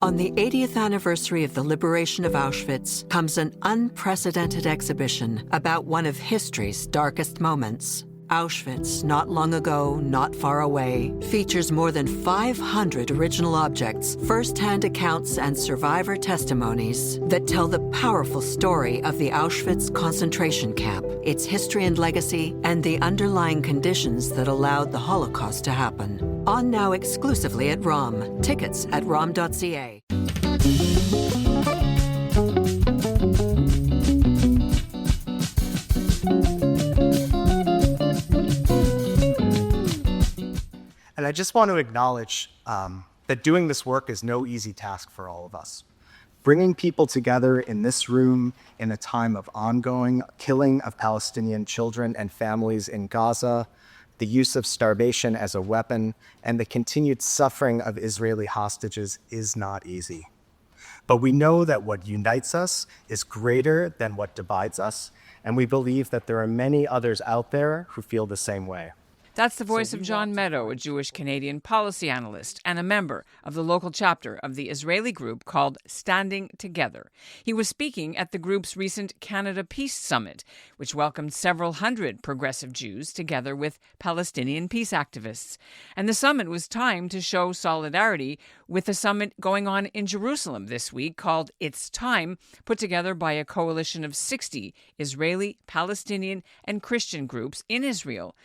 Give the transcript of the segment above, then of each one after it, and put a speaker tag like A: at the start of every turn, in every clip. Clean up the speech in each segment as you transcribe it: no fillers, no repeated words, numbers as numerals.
A: On the 80th anniversary of the liberation of Auschwitz comes an unprecedented exhibition about one of history's darkest moments. Auschwitz, not long ago, not far away, features more than 500 original objects, first-hand accounts, and survivor testimonies that tell the powerful story of the Auschwitz concentration camp, its history and legacy, and the underlying conditions that allowed the Holocaust to happen. On now exclusively at ROM. Tickets at rom.ca.
B: And I just want to acknowledge that doing this work is no easy task for all of us. Bringing people together in this room in a time of ongoing killing of Palestinian children and families in Gaza, the use of starvation as a weapon, and the continued suffering of Israeli hostages is not easy. But we know that what unites us is greater than what divides us, and we believe that there are many others out there who feel the same way.
C: That's the voice of John Meadow, a Jewish-Canadian policy analyst and a member of the local chapter of the Israeli group called Standing Together. He was speaking at the group's recent Canada Peace Summit, which welcomed several hundred progressive Jews together with Palestinian peace activists. And the summit was timed to show solidarity with a summit going on in Jerusalem this week called It's Time, put together by a coalition of 60 Israeli, Palestinian, and Christian groups in Israel.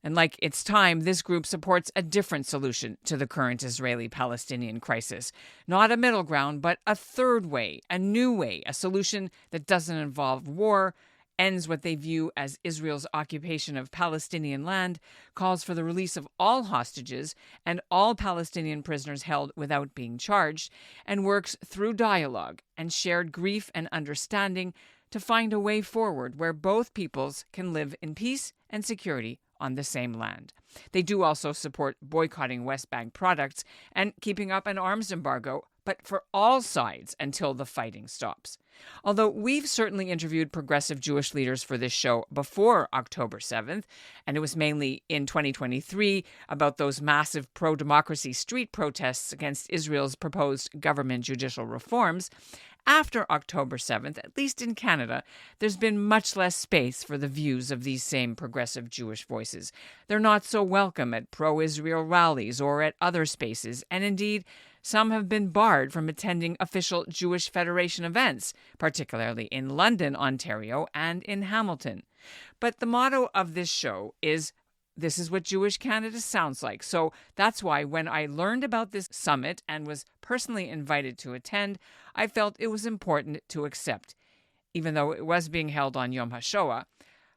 C: And like It's Time, this group supports a different solution to the current Israeli-Palestinian crisis. Not a middle ground, but a third way, a new way, a solution that doesn't involve war, ends what they view as Israel's occupation of Palestinian land, calls for the release of all hostages and all Palestinian prisoners held without being charged, and works through dialogue and shared grief and understanding to find a way forward where both peoples can live in peace and security on the same land. They do also support boycotting West Bank products and keeping up an arms embargo, but for all sides until the fighting stops. Although we've certainly interviewed progressive Jewish leaders for this show before October 7th, and it was mainly in 2023 about those massive pro-democracy street protests against Israel's proposed government judicial reforms, after October 7th, at least in Canada, there's been much less space for the views of these same progressive Jewish voices. They're not so welcome at pro-Israel rallies or at other spaces, and indeed, some have been barred from attending official Jewish Federation events, particularly in London, Ontario, and in Hamilton. But the motto of this show is, "This is what Jewish Canada sounds like." So that's why when I learned about this summit and was personally invited to attend, I felt it was important to accept, even though it was being held on Yom HaShoah,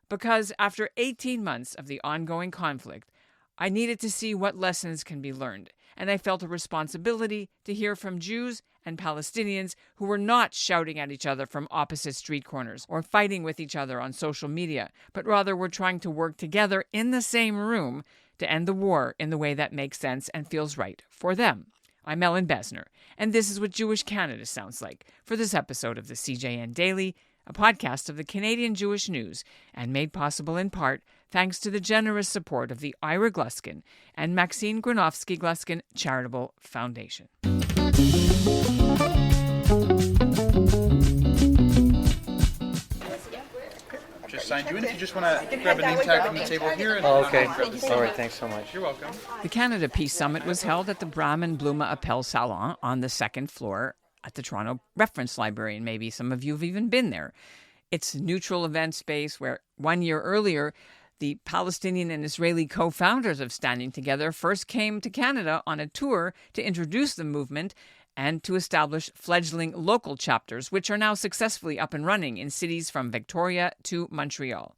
C: because after 18 months of the ongoing conflict, I needed to see what lessons can be learned, and I felt a responsibility to hear from Jews and Palestinians who were not shouting at each other from opposite street corners or fighting with each other on social media, but rather were trying to work together in the same room to end the war in the way that makes sense and feels right for them. I'm Ellin Bessner, and this is what Jewish Canada sounds like for this episode of the CJN Daily, a podcast of the Canadian Jewish News, and made possible in part thanks to the generous support of the Ira Gluskin and Maxine Gronowski-Gluskin Charitable Foundation.
D: Just signed you in. If you just want to grab a name tag from the table here. And
E: okay. All right, thanks so much.
D: You're welcome.
C: The Canada Peace Summit was held at the Brahman Bluma Appel Salon on the second floor at the Toronto Reference Library, and maybe some of you have even been there. It's a neutral event space where 1 year earlier, the Palestinian and Israeli co-founders of Standing Together first came to Canada on a tour to introduce the movement and to establish fledgling local chapters, which are now successfully up and running in cities from Victoria to Montreal.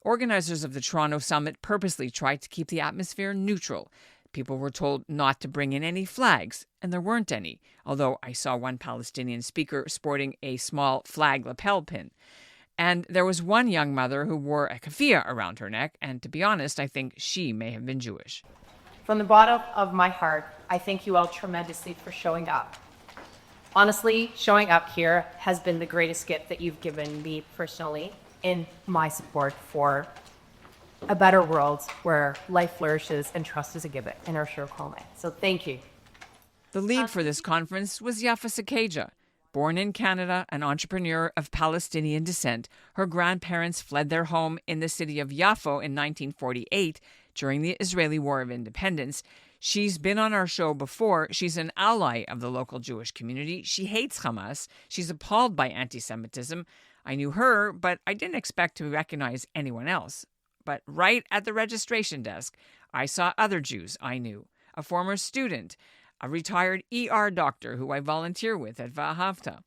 C: Organizers of the Toronto Summit purposely tried to keep the atmosphere neutral. People were told not to bring in any flags, and there weren't any, although I saw one Palestinian speaker sporting a small flag lapel pin. And there was one young mother who wore a keffiyeh around her neck, and to be honest, I think she may have been Jewish.
F: From the bottom of my heart, I thank you all tremendously for showing up. Honestly, showing up here has been the greatest gift that you've given me personally in my support for a better world where life flourishes and trust is a given in our sure calling. So thank you.
C: The lead for this conference was Yafa Sakeja. Born in Canada, an entrepreneur of Palestinian descent, her grandparents fled their home in the city of Yafo in 1948 during the Israeli War of Independence. She's been on our show before. She's an ally of the local Jewish community. She hates Hamas. She's appalled by anti-Semitism. I knew her, but I didn't expect to recognize anyone else. But right at the registration desk, I saw other Jews I knew, a former student, a retired ER doctor who I volunteer with at Vahavta.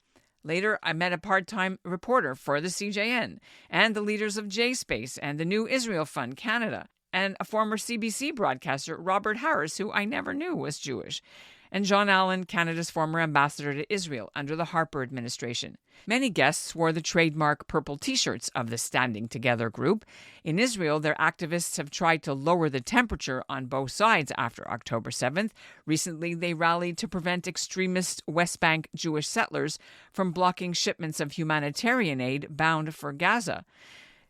C: Later, I met a part-time reporter for the CJN and the leaders of J-Space and the New Israel Fund Canada, and a former CBC broadcaster, Robert Harris, who I never knew was Jewish, and John Allen, Canada's former ambassador to Israel under the Harper administration. Many guests wore the trademark purple T-shirts of the Standing Together group. In Israel, their activists have tried to lower the temperature on both sides after October 7th. Recently, they rallied to prevent extremist West Bank Jewish settlers from blocking shipments of humanitarian aid bound for Gaza.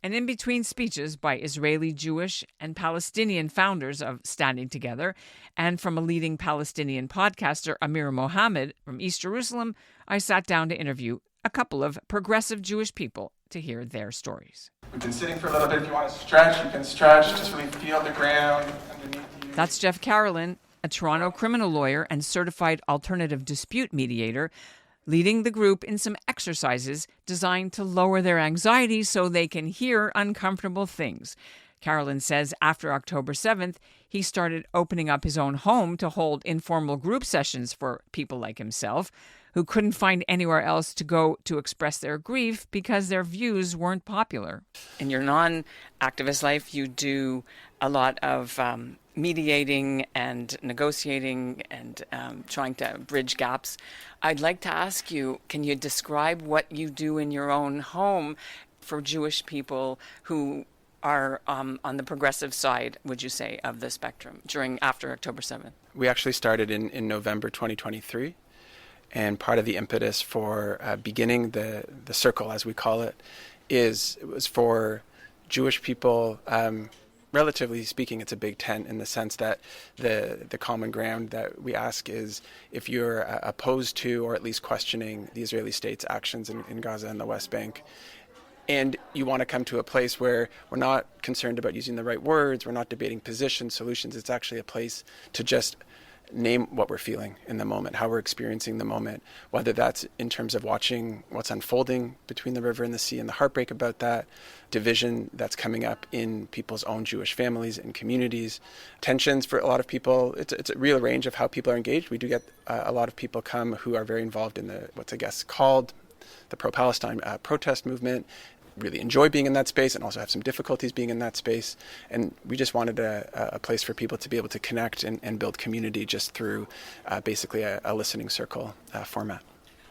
C: And in between speeches by Israeli, Jewish, and Palestinian founders of Standing Together, and from a leading Palestinian podcaster, Amir Mohammed, from East Jerusalem, I sat down to interview a couple of progressive Jewish people to hear their stories.
D: We've been sitting for a little bit. If you want to stretch, you can stretch. Just really feel the ground underneath you.
C: That's Jeff Carolin, a Toronto criminal lawyer and certified alternative dispute mediator, leading the group in some exercises designed to lower their anxiety so they can hear uncomfortable things. Carolin says after October 7th, he started opening up his own home to hold informal group sessions for people like himself who couldn't find anywhere else to go to express their grief because their views weren't popular. In your non-activist life, you do a lot of mediating and negotiating and trying to bridge gaps. I'd like to ask you, can you describe what you do in your own home for Jewish people who are on the progressive side, would you say, of the spectrum after October 7th?
G: We actually started in November 2023. And part of the impetus for beginning the circle, as we call it, was for Jewish people. Relatively speaking, it's a big tent in the sense that the common ground that we ask is if you're opposed to or at least questioning the Israeli state's actions in Gaza and the West Bank, and you want to come to a place where we're not concerned about using the right words, we're not debating positions, solutions. It's actually a place to just name what we're feeling in the moment, how we're experiencing the moment, whether that's in terms of watching what's unfolding between the river and the sea and the heartbreak about that, division that's coming up in people's own Jewish families and communities, tensions for a lot of people. It's a real range of how people are engaged. We do get a lot of people come who are very involved in what's I guess called the pro-Palestine protest movement, really enjoy being in that space and also have some difficulties being in that space. And we just wanted a place for people to be able to connect and build community just through basically a listening circle format.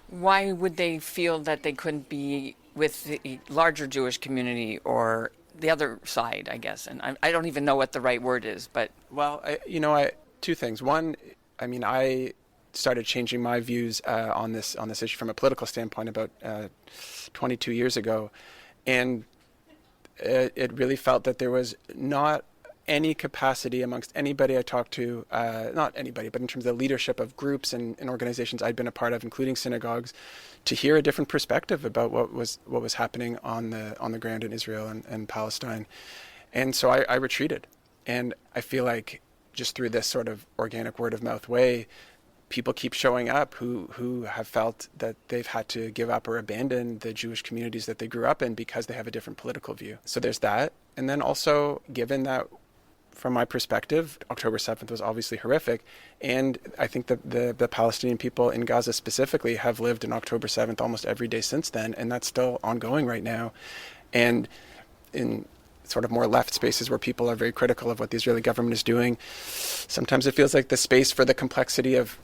C: Why would they feel that they couldn't be with the larger Jewish community or the other side, I guess? And I don't even know what the right word is, but...
G: Well, two things. One, I started changing my views on this issue from a political standpoint about 22 years ago. And it really felt that there was not any capacity amongst anybody I talked to, not anybody, but in terms of the leadership of groups and organizations I'd been a part of, including synagogues, to hear a different perspective about what was happening on the ground in Israel and Palestine. And so I retreated. And I feel like just through this sort of organic word of mouth way, people keep showing up who have felt that they've had to give up or abandon the Jewish communities that they grew up in because they have a different political view. So there's that. And then also, given that, from my perspective, October 7th was obviously horrific. And I think that the Palestinian people in Gaza specifically have lived in October 7th almost every day since then. And that's still ongoing right now. And in sort of more left spaces where people are very critical of what the Israeli government is doing, sometimes it feels like the space for the complexity of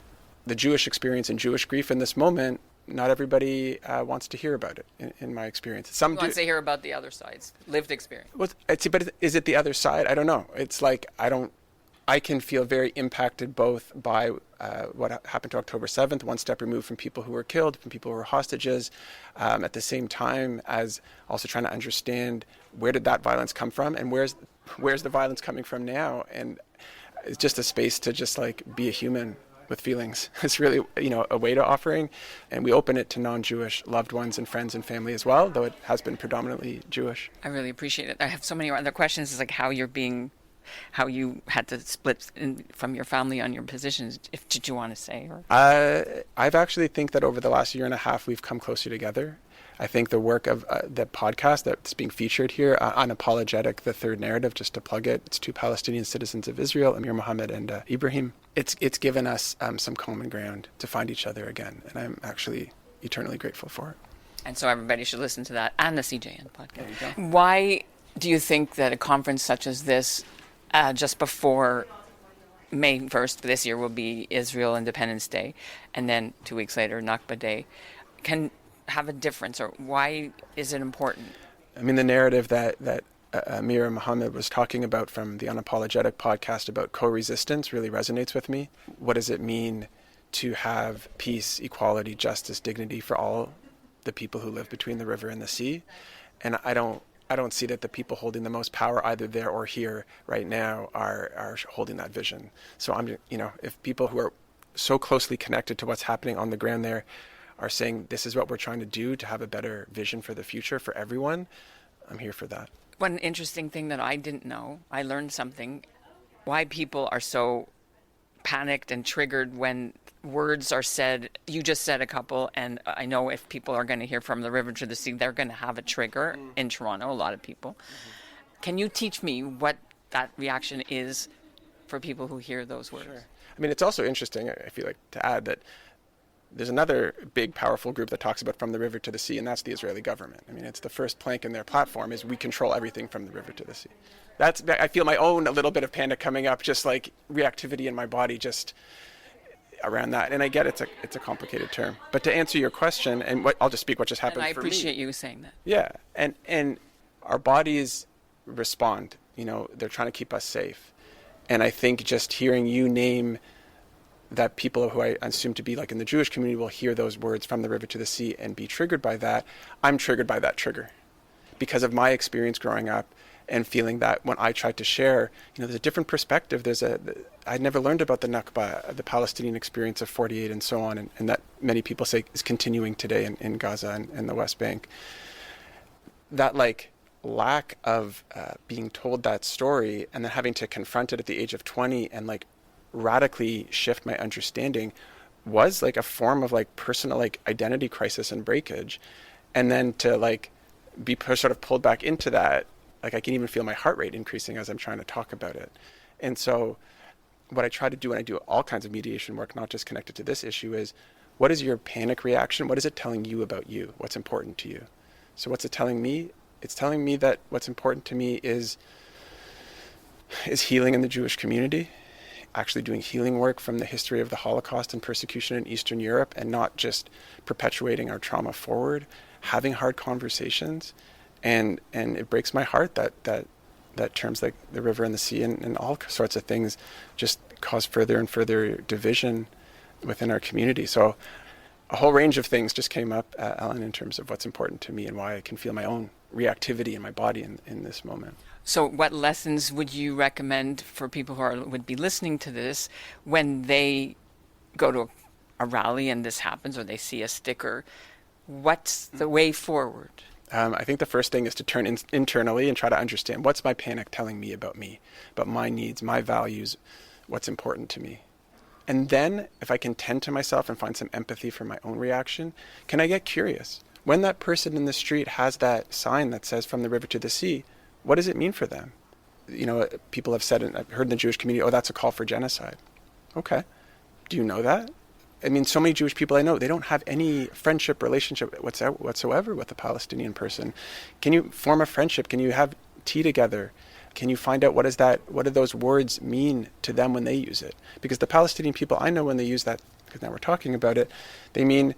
G: the Jewish experience and Jewish grief in this moment, not everybody wants to hear about it, in my experience. Some
C: wants to hear about the other side's lived experience.
G: Well, but is it the other side? I don't know. It's like I can feel very impacted both by what happened to October 7th, one step removed from people who were killed, from people who were hostages, at the same time as also trying to understand where did that violence come from and where's the violence coming from now. And it's just a space to just like be a human with feelings. It's really, a way to offering, and we open it to non-Jewish loved ones and friends and family as well, though it has been predominantly Jewish.
C: I really appreciate it. I have so many other questions. It's like how you had to split from your family on your positions. Did you want to say? Or?
G: I've actually think that over the last year and a half, we've come closer together. I think the work of the podcast that's being featured here, Unapologetic, the third narrative, just to plug it, it's two Palestinian citizens of Israel, Amir Mohammed and Ibrahim. It's given us some common ground to find each other again, and I'm actually eternally grateful for it.
C: And so everybody should listen to that and the CJN podcast. Why do you think that a conference such as this, just before May 1st this year will be Israel Independence Day, and then 2 weeks later Nakba Day, can have a difference, or why is it important?
G: I mean, the narrative that Amir Mohammed was talking about from the Unapologetic podcast about co-resistance really resonates with me. What does it mean to have peace, equality, justice, dignity for all the people who live between the river and the sea? And I don't see that the people holding the most power either there or here right now are holding that vision. So if people who are so closely connected to what's happening on the ground there are saying this is what we're trying to do to have a better vision for the future for everyone, I'm here for that.
C: One interesting thing that I didn't know, I learned something, why people are so panicked and triggered when words are said. You just said a couple, and I know if people are going to hear from the river to the sea, they're going to have a trigger in Toronto, a lot of people. Can you teach me what that reaction is for people who hear those words?
G: Sure. I mean, it's also interesting, I feel like, to add that there's another big, powerful group that talks about from the river to the sea, and that's the Israeli government. I mean, it's the first plank in their platform is we control everything from the river to the sea. I feel my own a little bit of panic coming up, just like reactivity in my body just around that. And I get it's a complicated term. But to answer your question, and I'll just speak what just happened for me.
C: I appreciate you saying that.
G: Yeah, and our bodies respond. They're trying to keep us safe. And I think just hearing you name that people who I assume to be like in the Jewish community will hear those words from the river to the sea and be triggered by that. I'm triggered by that trigger because of my experience growing up and feeling that when I tried to share, there's a different perspective. I'd never learned about the Nakba, the Palestinian experience of 48 and so on, and that many people say is continuing today in Gaza and the West Bank. That lack of being told that story and then having to confront it at the age of 20 and radically shift my understanding was a form of personal identity crisis and breakage. And then to be sort of pulled back into that, I can even feel my heart rate increasing as I'm trying to talk about it. And so what I try to do when I do all kinds of mediation work, not just connected to this issue, is what is your panic reaction? What is it telling you about you? What's important to you? So what's it telling me? It's telling me that what's important to me is healing in the Jewish community, actually doing healing work from the history of the Holocaust and persecution in Eastern Europe, and not just perpetuating our trauma forward, having hard conversations. And it breaks my heart that terms like the river and the sea and all sorts of things just cause further and further division within our community. So a whole range of things just came up, Ellin, in terms of what's important to me and why I can feel my own reactivity in my body in this moment.
C: So what lessons would you recommend for people who would be listening to this when they go to a rally and this happens, or they see a sticker? What's the way forward?
G: I think the first thing is to turn internally and try to understand what's my panic telling me, about my needs, my values, what's important to me. And then if I can tend to myself and find some empathy for my own reaction, can I get curious? When that person in the street has that sign that says from the river to the sea, what does it mean for them? People have said, and I've heard in the Jewish community, oh, that's a call for genocide. Okay. Do you know that? I mean, so many Jewish people I know, they don't have any friendship, relationship whatsoever with a Palestinian person. Can you form a friendship? Can you have tea together? Can you find out what do those words mean to them when they use it? Because the Palestinian people I know, when they use that, because now we're talking about it, they mean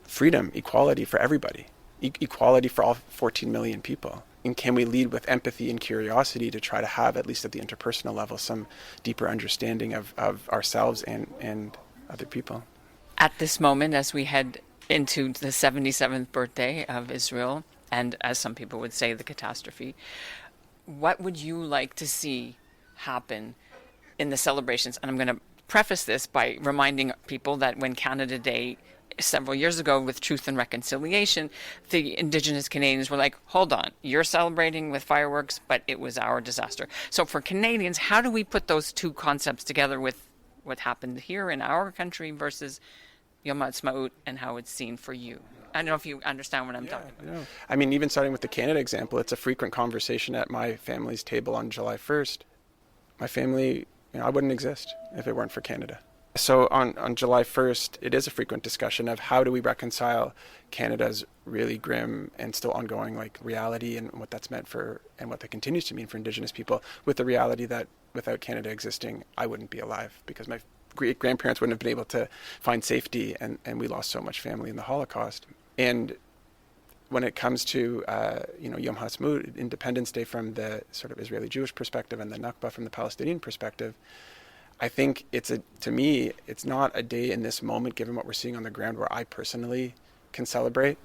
G: freedom, equality for everybody, equality for all 14 million people. And can we lead with empathy and curiosity to try to have, at least at the interpersonal level, some deeper understanding of ourselves and other people?
C: At this moment, as we head into the 77th birthday of Israel, and as some people would say, the catastrophe, what would you like to see happen in the celebrations? And I'm going to preface this by reminding people that when Canada Day several years ago with Truth and Reconciliation, the Indigenous Canadians were like, hold on, you're celebrating with fireworks, but it was our disaster. So for Canadians, how do we put those two concepts together with what happened here in our country versus Yom Ha'atzmaut and how it's seen for you? I don't know if you understand what I'm talking about.
G: No. I mean, even starting with the Canada example, it's a frequent conversation at my family's table on July 1st. My family, I wouldn't exist if it weren't for Canada. So on July 1st, it is a frequent discussion of how do we reconcile Canada's really grim and still ongoing reality and what that's meant for and what that continues to mean for Indigenous people with the reality that without Canada existing, I wouldn't be alive because my great-grandparents wouldn't have been able to find safety and we lost so much family in the Holocaust. And when it comes to Yom Ha'atzmaut, Independence Day from the sort of Israeli-Jewish perspective and the Nakba from the Palestinian perspective, I think to me, it's not a day in this moment, given what we're seeing on the ground, where I personally can celebrate.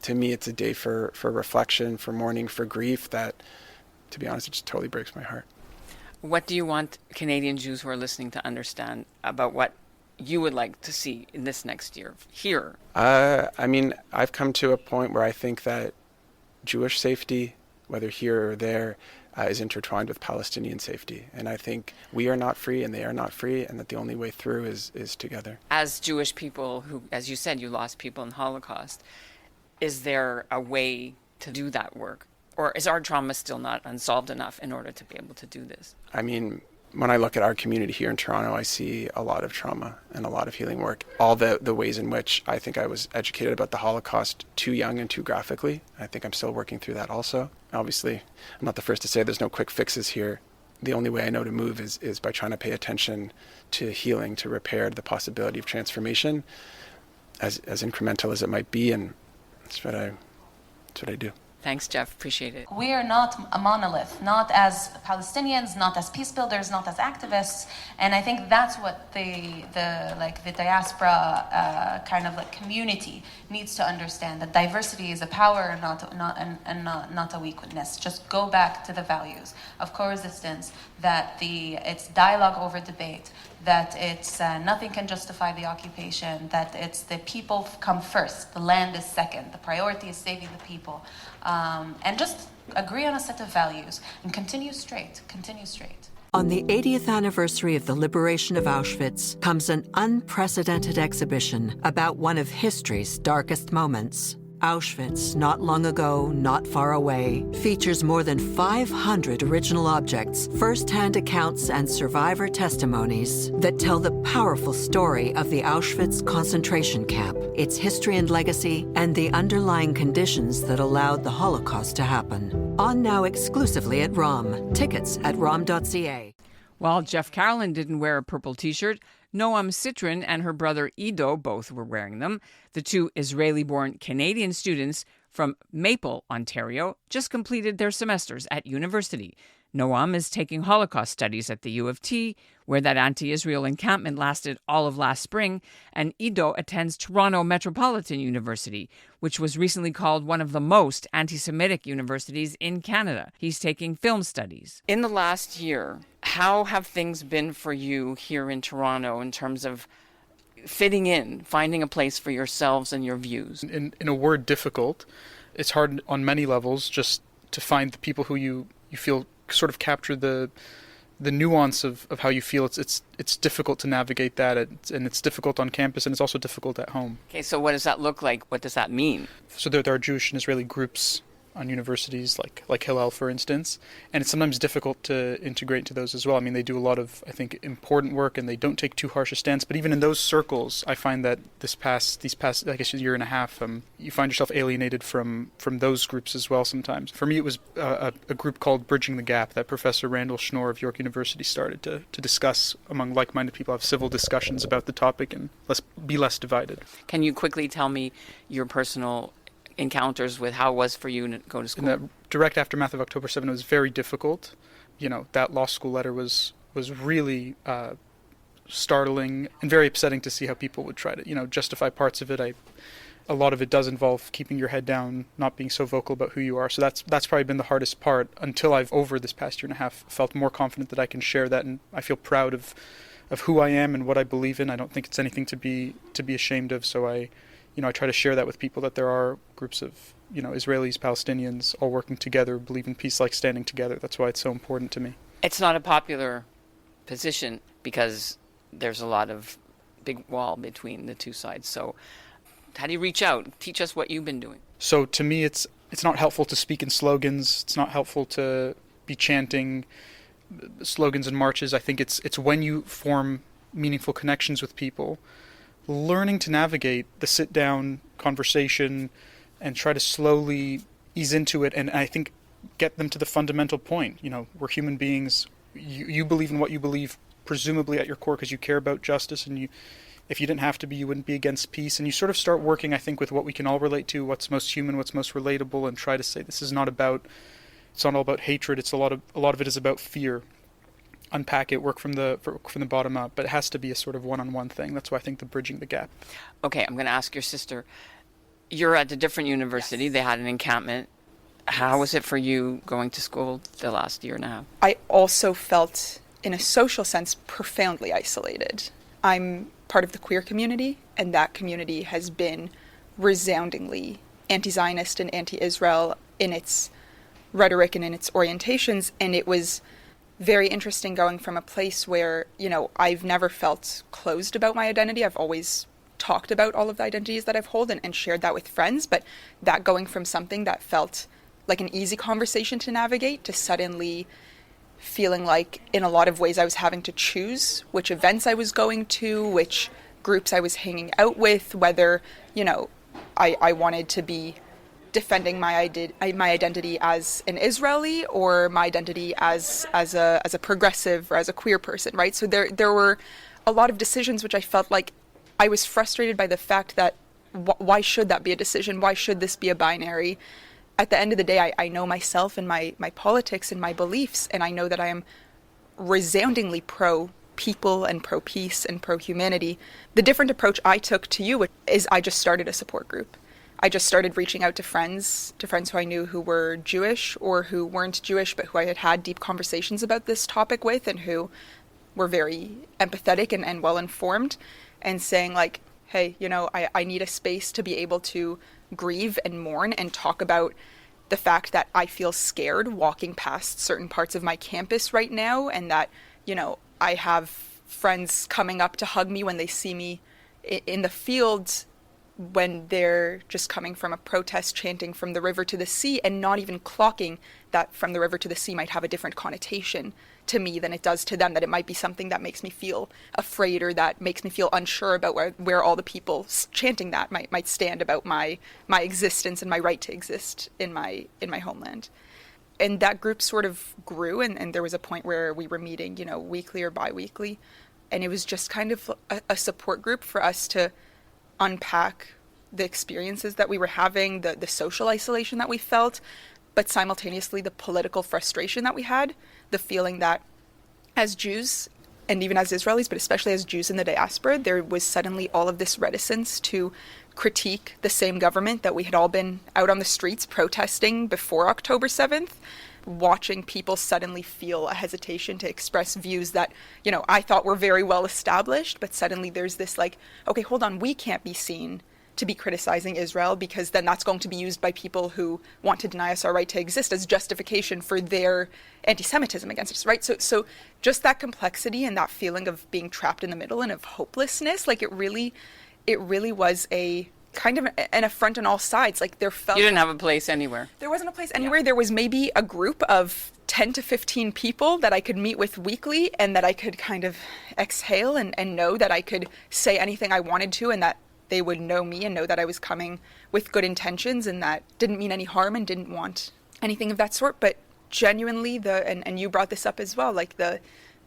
G: To me, it's a day for reflection, for mourning, for grief that, to be honest, it just totally breaks my heart.
C: What do you want Canadian Jews who are listening to understand about what you would like to see in this next year here?
G: I mean, I've come to a point where I think that Jewish safety, whether here or there, is intertwined with Palestinian safety. And I think we are not free and they are not free, and that the only way through is together.
C: As Jewish people who, as you said, you lost people in the Holocaust, is there a way to do that work? Or is our trauma still not unsolved enough in order to be able to do this?
G: I mean, when I look at our community here in Toronto, I see a lot of trauma and a lot of healing work. All the ways in which I think I was educated about the Holocaust too young and too graphically. I think I'm still working through that also. Obviously, I'm not the first to say there's no quick fixes here. The only way I know to move is by trying to pay attention to healing, to repair, the possibility of transformation, as incremental as it might be, and that's what I do.
C: Thanks, Jeff. Appreciate it.
H: We are not a monolith, not as Palestinians, not as peace builders, not as activists, and I think that's what the diaspora kind of community needs to understand. That diversity is a power, not a weakness. Just go back to the values of coexistence. That it's dialogue over debate. That it's nothing can justify the occupation. That it's the people come first, the land is second. The priority is saving the people. And just agree on a set of values and continue straight.
A: On the 80th anniversary of the liberation of Auschwitz comes an unprecedented exhibition about one of history's darkest moments. Auschwitz, not long ago, not far away, features more than 500 original objects, first-hand accounts, and survivor testimonies that tell the powerful story of the Auschwitz concentration camp, its history and legacy, and the underlying conditions that allowed the Holocaust to happen. On now exclusively at ROM. Tickets at rom.ca.
C: While Jeff Carolin didn't wear a purple T-shirt, Noam Citrin and her brother Ido both were wearing them. The two Israeli-born Canadian students from Maple, Ontario, just completed their semesters at university. Noam is taking Holocaust studies at the U of T, where that anti-Israel encampment lasted all of last spring, and Ido attends Toronto Metropolitan University, which was recently called one of the most anti-Semitic universities in Canada. He's taking film studies. In the last year, how have things been for you here in Toronto in terms of fitting in, finding a place for yourselves and your views?
I: In a word, difficult. It's hard on many levels just to find the people who you feel sort of capture the nuance of how you feel. It's difficult to navigate that, and it's difficult on campus, and it's also difficult at home.
C: Okay, so what does that look like? What does that mean?
I: So there are Jewish and Israeli groups on universities like Hillel, for instance, and it's sometimes difficult to integrate into those as well. I mean, they do a lot of, I think, important work, and they don't take too harsh a stance, but even in those circles, I find that these past, I guess, year and a half, you find yourself alienated from those groups as well sometimes. For me, it was a group called Bridging the Gap that Professor Randall Schnorr of York University started to discuss among like-minded people, have civil discussions about the topic, and be less divided.
C: Can you quickly tell me your personal encounters with how it was for you to go to school?
I: In the direct aftermath of October 7, it was very difficult. That law school letter was really startling and very upsetting to see how people would try to, justify parts of it. A lot of it does involve keeping your head down, not being so vocal about who you are. So that's probably been the hardest part, until I've, over this past year and a half, felt more confident that I can share that, and I feel proud of who I am and what I believe in. I don't think it's anything to be ashamed of. So I try to share that with people, that there are groups of, Israelis, Palestinians, all working together, believe in peace like standing together. That's why it's so important to me.
C: It's not a popular position because there's a lot of big wall between the two sides. So how do you reach out? Teach us what you've been doing.
I: So to me, it's not helpful to speak in slogans. It's not helpful to be chanting slogans and marches. I think it's when you form meaningful connections with people, learning to navigate the sit-down conversation and try to slowly ease into it, and I think get them to the fundamental point. We're human beings. You believe in what you believe, presumably at your core, because you care about justice, and if you didn't have to be, you wouldn't be against peace. And you sort of start working, I think, with what we can all relate to, what's most human, what's most relatable, and try to say it's not all about hatred. It's a lot of it is about fear. Unpack it, work from the bottom up, but it has to be a sort of one-on-one thing. That's why I think the bridging the gap.
C: Okay, I'm going to ask your sister. You're at a different university. Yes. They had an encampment. How was it for you going to school the last year and a half?
J: I also felt, in a social sense, profoundly isolated. I'm part of the queer community, and that community has been resoundingly anti-Zionist and anti-Israel in its rhetoric and in its orientations, and it was very interesting going from a place where, I've never felt closed about my identity. I've always talked about all of the identities that I've held and shared that with friends, but that going from something that felt like an easy conversation to navigate to suddenly feeling like in a lot of ways I was having to choose which events I was going to, which groups I was hanging out with, whether, I wanted to be defending my identity as an Israeli or my identity as a progressive or as a queer person, right? So there were a lot of decisions which I felt like I was frustrated by the fact that why should that be a decision? Why should this be a binary? At the end of the day, I know myself and my politics and my beliefs, and I know that I am resoundingly pro-people and pro-peace and pro-humanity. The different approach I took to you is I just started a support group. I just started reaching out to friends who I knew who were Jewish or who weren't Jewish, but who I had had deep conversations about this topic with and who were very empathetic and well-informed, and saying like, hey, I need a space to be able to grieve and mourn and talk about the fact that I feel scared walking past certain parts of my campus right now, and that, I have friends coming up to hug me when they see me in the field when they're just coming from a protest chanting from the river to the sea, and not even clocking that from the river to the sea might have a different connotation to me than it does to them, that it might be something that makes me feel afraid or that makes me feel unsure about where all the people chanting that might stand about my existence and my right to exist in my homeland. And that group sort of grew, and there was a point where we were meeting, weekly or bi-weekly, and it was just kind of a support group for us to unpack the experiences that we were having, the social isolation that we felt, but simultaneously the political frustration that we had, the feeling that as Jews, and even as Israelis, but especially as Jews in the diaspora, there was suddenly all of this reticence to critique the same government that we had all been out on the streets protesting before October 7th, watching people suddenly feel a hesitation to express views that, I thought were very well established, but suddenly there's this like, okay, hold on, we can't be seen to be criticizing Israel because then that's going to be used by people who want to deny us our right to exist as justification for their anti-Semitism against us, right? So just that complexity and that feeling of being trapped in the middle and of hopelessness, like it really was a kind of an affront on all sides. Like you
C: didn't have a place anywhere.
J: There wasn't a place anywhere. Yeah. There was maybe a group of 10 to 15 people that I could meet with weekly and that I could kind of exhale and know that I could say anything I wanted to, and that they would know me and know that I was coming with good intentions and that didn't mean any harm and didn't want anything of that sort. But genuinely, and you brought this up as well, like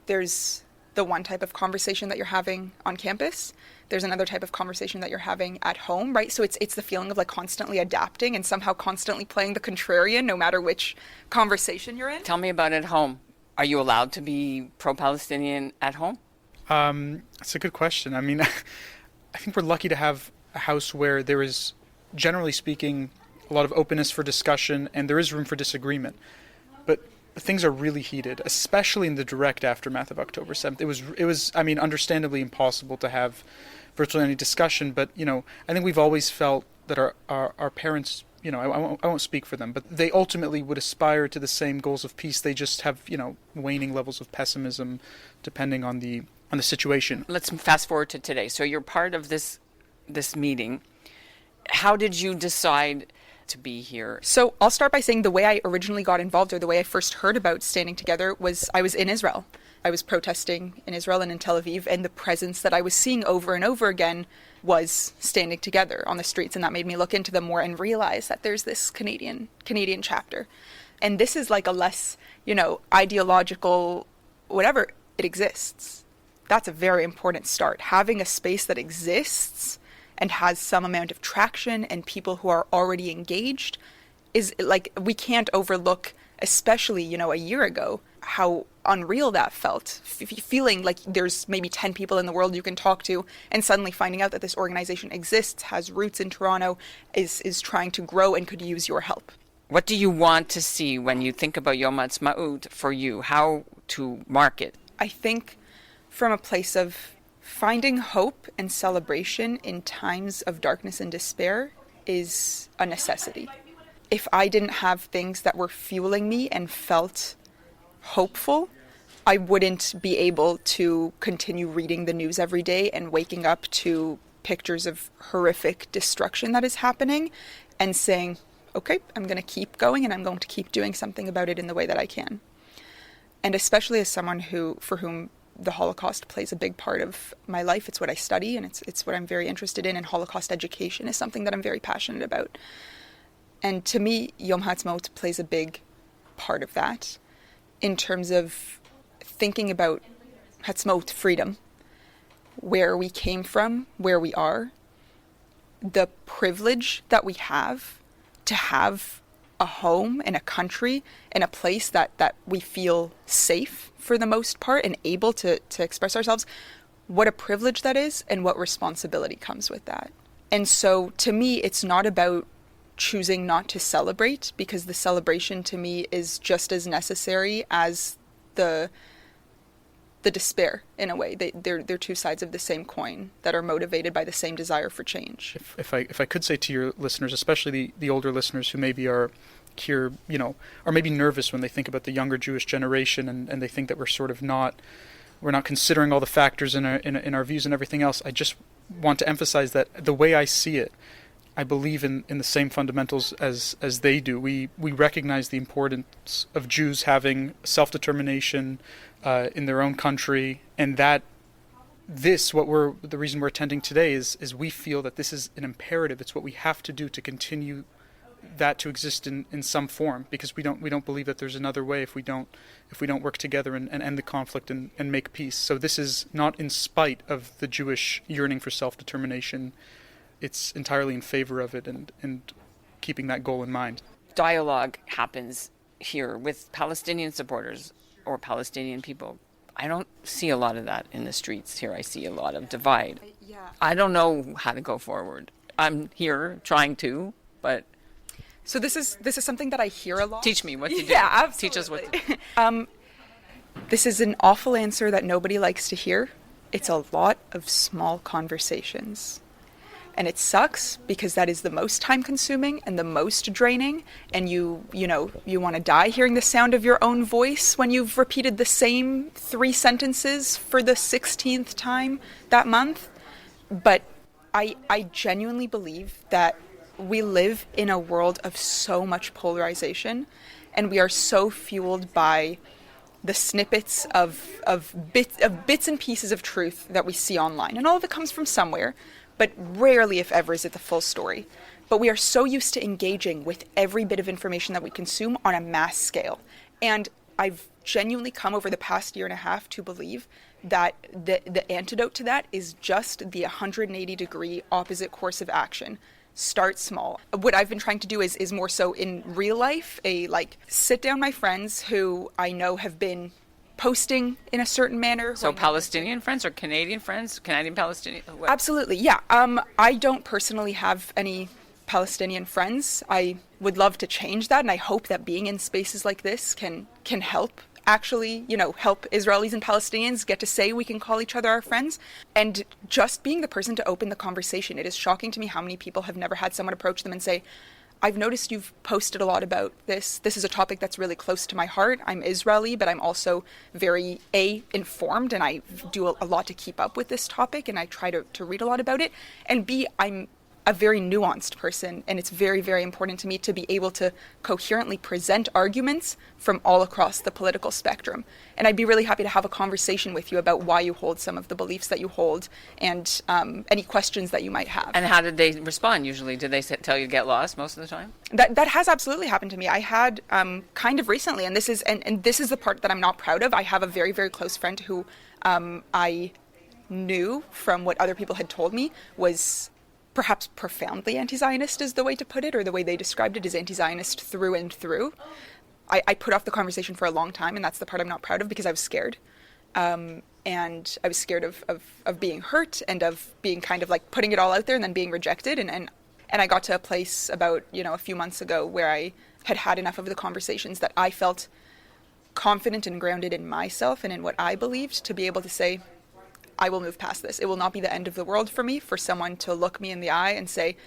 J: there's the one type of conversation that you're having on campus. There's another type of conversation that you're having at home, right? So it's the feeling of like constantly adapting and somehow constantly playing the contrarian no matter which conversation you're in.
C: Tell me about at home. Are you allowed to be pro-Palestinian at home?
I: That's a good question. I mean, I think we're lucky to have a house where there is, generally speaking, a lot of openness for discussion and there is room for disagreement. But things are really heated, especially in the direct aftermath of October 7th. It was, I mean, understandably impossible to have virtually any discussion, but, I think we've always felt that our parents, I won't speak for them, but they ultimately would aspire to the same goals of peace. They just have, waning levels of pessimism depending on the situation.
C: Let's fast forward to today. So you're part of this meeting. How did you decide to be here?
J: So I'll start by saying the way I originally got involved, or the way I first heard about Standing Together, was I was in Israel. I was protesting in Israel and in Tel Aviv, and the presence that I was seeing over and over again was Standing Together on the streets, and that made me look into them more and realize that there's this Canadian chapter. And this is like a less, ideological, whatever, it exists. That's a very important start. Having a space that exists and has some amount of traction and people who are already engaged is like, we can't overlook, especially, a year ago, how unreal that felt. Feeling like there's maybe 10 people in the world you can talk to, and suddenly finding out that this organization exists, has roots in Toronto, is trying to grow and could use your help.
C: What do you want to see when you think about Yom Ha'atzmaut for you? How to mark it?
J: I think from a place of finding hope and celebration in times of darkness and despair is a necessity. If I didn't have things that were fueling me and felt hopeful, I wouldn't be able to continue reading the news every day and waking up to pictures of horrific destruction that is happening and saying, okay, I'm going to keep going and I'm going to keep doing something about it in the way that I can. And especially as someone for whom the Holocaust plays a big part of my life, it's what I study and it's what I'm very interested in, and Holocaust education is something that I'm very passionate about. And to me, Yom Ha'atzmaut plays a big part of that in terms of thinking about Ha'atzmaut, freedom, where we came from, where we are, the privilege that we have to have a home and a country and a place that we feel safe for the most part and able to express ourselves, what a privilege that is and what responsibility comes with that. And so to me, it's not about choosing not to celebrate, because the celebration to me is just as necessary as the despair in a way. They're two sides of the same coin that are motivated by the same desire for change.
I: If I could say to your listeners, especially the older listeners who maybe are here, are maybe nervous when they think about the younger Jewish generation and they think that we're not considering all the factors in our views and everything else. I just want to emphasize that the way I see it, I believe in the same fundamentals as they do. We recognize the importance of Jews having self-determination in their own country, and that the reason we're attending today is we feel that this is an imperative. It's what we have to do to continue that to exist in some form, because we don't believe that there's another way if we don't work together and end the conflict and make peace. So this is not in spite of the Jewish yearning for self-determination. It's entirely in favor of it and keeping that goal in mind.
C: Dialogue happens here with Palestinian supporters or Palestinian people. I don't see a lot of that in the streets here. I see a lot of divide.
J: Yeah.
C: I don't know how to go forward. I'm here trying to, but...
J: So this is something that I hear a lot.
C: Teach me what to do.
J: Yeah, absolutely.
C: Teach us what to do.
J: This is an awful answer that nobody likes to hear. It's a lot of small conversations. And it sucks because that is the most time consuming and the most draining. And you want to die hearing the sound of your own voice when you've repeated the same 3 sentences for the 16th time that month. But I genuinely believe that we live in a world of so much polarization, and we are so fueled by the snippets of bits and pieces of truth that we see online. And all of it comes from somewhere, but rarely, if ever, is it the full story. But we are so used to engaging with every bit of information that we consume on a mass scale. And I've genuinely come over the past year and a half to believe that the antidote to that is just the 180-degree opposite course of action. Start small. What I've been trying to do is more so in real life, sit down my friends who I know have been posting in a certain manner.
C: So Palestinian friends or Canadian friends? Canadian Palestinian? What?
J: Absolutely, yeah. I don't personally have any Palestinian friends. I would love to change that, and I hope that being in spaces like this can help actually, help Israelis and Palestinians get to say we can call each other our friends. And just being the person to open the conversation. It is shocking to me how many people have never had someone approach them and say, I've noticed you've posted a lot about this. This is a topic that's really close to my heart. I'm Israeli, but I'm also very informed, and I do a lot to keep up with this topic, and I try to read a lot about it. And B, I'm a very nuanced person, and it's very, very important to me to be able to coherently present arguments from all across the political spectrum. And I'd be really happy to have a conversation with you about why you hold some of the beliefs that you hold, and any questions that you might have.
C: And how did they respond usually? Did they tell you to get lost most of the time?
J: That has absolutely happened to me. I had kind of recently, and this is the part that I'm not proud of. I have a very, very close friend who I knew from what other people had told me was perhaps profoundly anti-Zionist is the way to put it, or the way they described it is anti-Zionist through and through. I put off the conversation for a long time, and that's the part I'm not proud of, because I was scared. And I was scared of being hurt, and of being kind of like putting it all out there and then being rejected. And I got to a place about, a few months ago where I had enough of the conversations that I felt confident and grounded in myself and in what I believed to be able to say, I will move past this. It will not be the end of the world for me for someone to look me in the eye and say,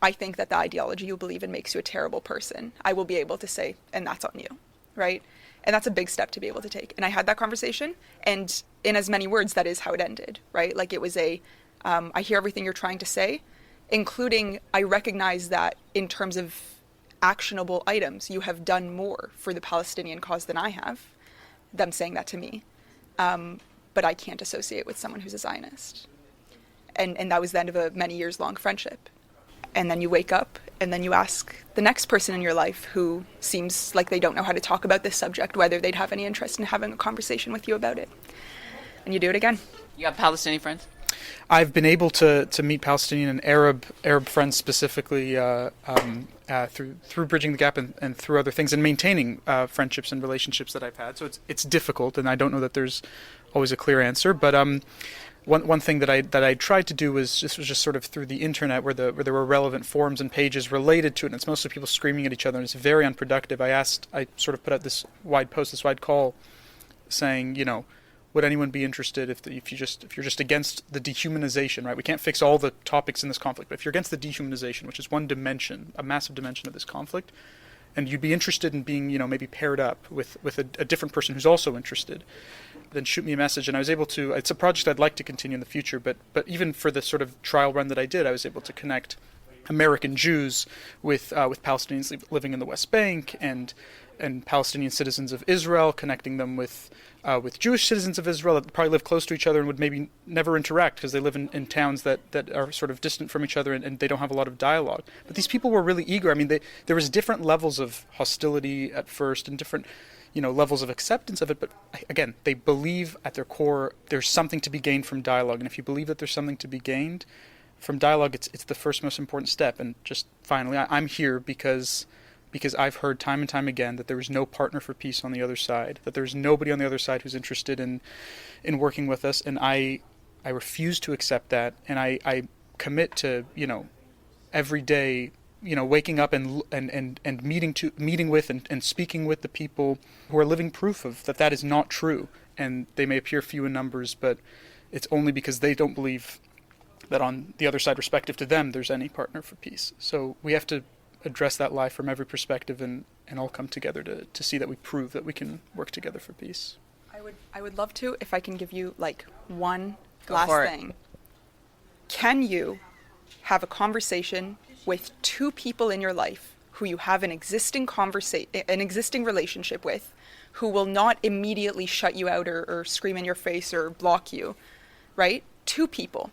J: I think that the ideology you believe in makes you a terrible person. I will be able to say, and that's on you, right? And that's a big step to be able to take. And I had that conversation, and in as many words, that is how it ended, right? Like, it was I hear everything you're trying to say, including I recognize that in terms of actionable items, you have done more for the Palestinian cause than I have, them saying that to me. But I can't associate with someone who's a Zionist. And that was the end of a many years long friendship. And then you wake up, and then you ask the next person in your life who seems like they don't know how to talk about this subject, whether they'd have any interest in having a conversation with you about it. And you do it again.
C: You have Palestinian friends?
I: I've been able to meet Palestinian and Arab friends specifically through Bridging the Gap and through other things, and maintaining friendships and relationships that I've had. So it's difficult, and I don't know that there's always a clear answer. But one thing that I tried to do was just sort of through the internet, where there were relevant forums and pages related to it, and it's mostly people screaming at each other, and it's very unproductive. I sort of put out this wide call, saying, would anyone be interested if you're just against the dehumanization, right? We can't fix all the topics in this conflict, but if you're against the dehumanization, which is one dimension, a massive dimension of this conflict, and you'd be interested in being, maybe paired up with a different person who's also interested, then shoot me a message. And I was able to, it's a project I'd like to continue in the future, but even for the sort of trial run that I did, I was able to connect American Jews with Palestinians living in the West Bank, and Palestinian citizens of Israel, connecting them with Jewish citizens of Israel that probably live close to each other and would maybe never interact because they live in towns that are sort of distant from each other, and they don't have a lot of dialogue. But these people were really eager. I mean, there was different levels of hostility at first and different levels of acceptance of it. But again, they believe at their core there's something to be gained from dialogue. And if you believe that there's something to be gained from dialogue, it's the first most important step. And just finally, I'm here because I've heard time and time again that there is no partner for peace on the other side, that there's nobody on the other side who's interested in working with us, and I refuse to accept that, and I commit to, every day, waking up and meeting with and speaking with the people who are living proof of that is not true, and they may appear few in numbers, but it's only because they don't believe that on the other side, respective to them, there's any partner for peace. So we have to address that lie from every perspective and all come together to see that we prove that we can work together for peace.
J: I would love to, if I can give you one last thing. Can you have a conversation with two people in your life who you have an existing relationship with, who will not immediately shut you out or scream in your face or block you, right? Two people.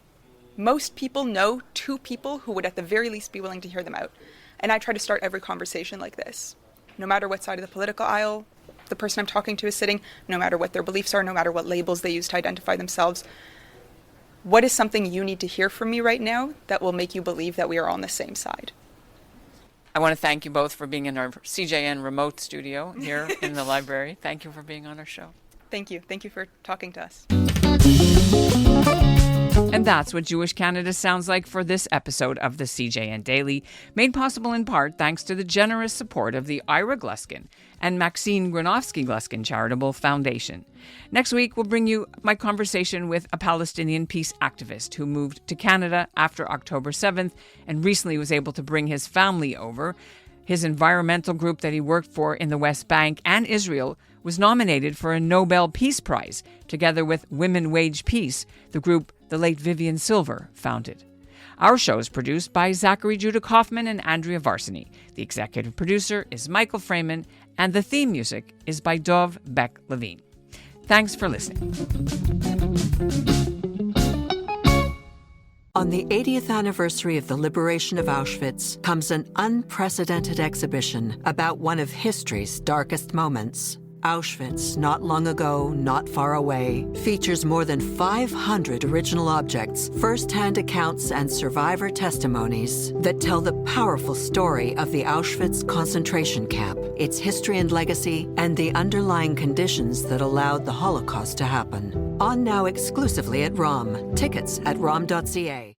J: Most people know two people who would at the very least be willing to hear them out. And I try to start every conversation like this. No matter what side of the political aisle the person I'm talking to is sitting, no matter what their beliefs are, no matter what labels they use to identify themselves, what is something you need to hear from me right now that will make you believe that we are on the same side?
C: I want to thank you both for being in our CJN remote studio here in the library. Thank you for being on our show.
J: Thank you. Thank you for talking to us.
C: And that's what Jewish Canada sounds like for this episode of the CJN Daily, made possible in part thanks to the generous support of the Ira Gluskin and Maxine Granovsky-Gluskin Charitable Foundation. Next week, we'll bring you my conversation with a Palestinian peace activist who moved to Canada after October 7th and recently was able to bring his family over. His environmental group that he worked for in the West Bank and Israel was nominated for a Nobel Peace Prize, together with Women Wage Peace, the group the late Vivian Silver founded. Our show is produced by Zachary Judah Kaufman and Andrea Varsany. The executive producer is Michael Freeman, and the theme music is by Dov Beck-Levine. Thanks for listening.
A: On the 80th anniversary of the liberation of Auschwitz comes an unprecedented exhibition about one of history's darkest moments. Auschwitz, Not Long Ago, Not Far Away, features more than 500 original objects, first-hand accounts, and survivor testimonies that tell the powerful story of the Auschwitz concentration camp, its history and legacy, and the underlying conditions that allowed the Holocaust to happen. On now exclusively at ROM. Tickets at rom.ca.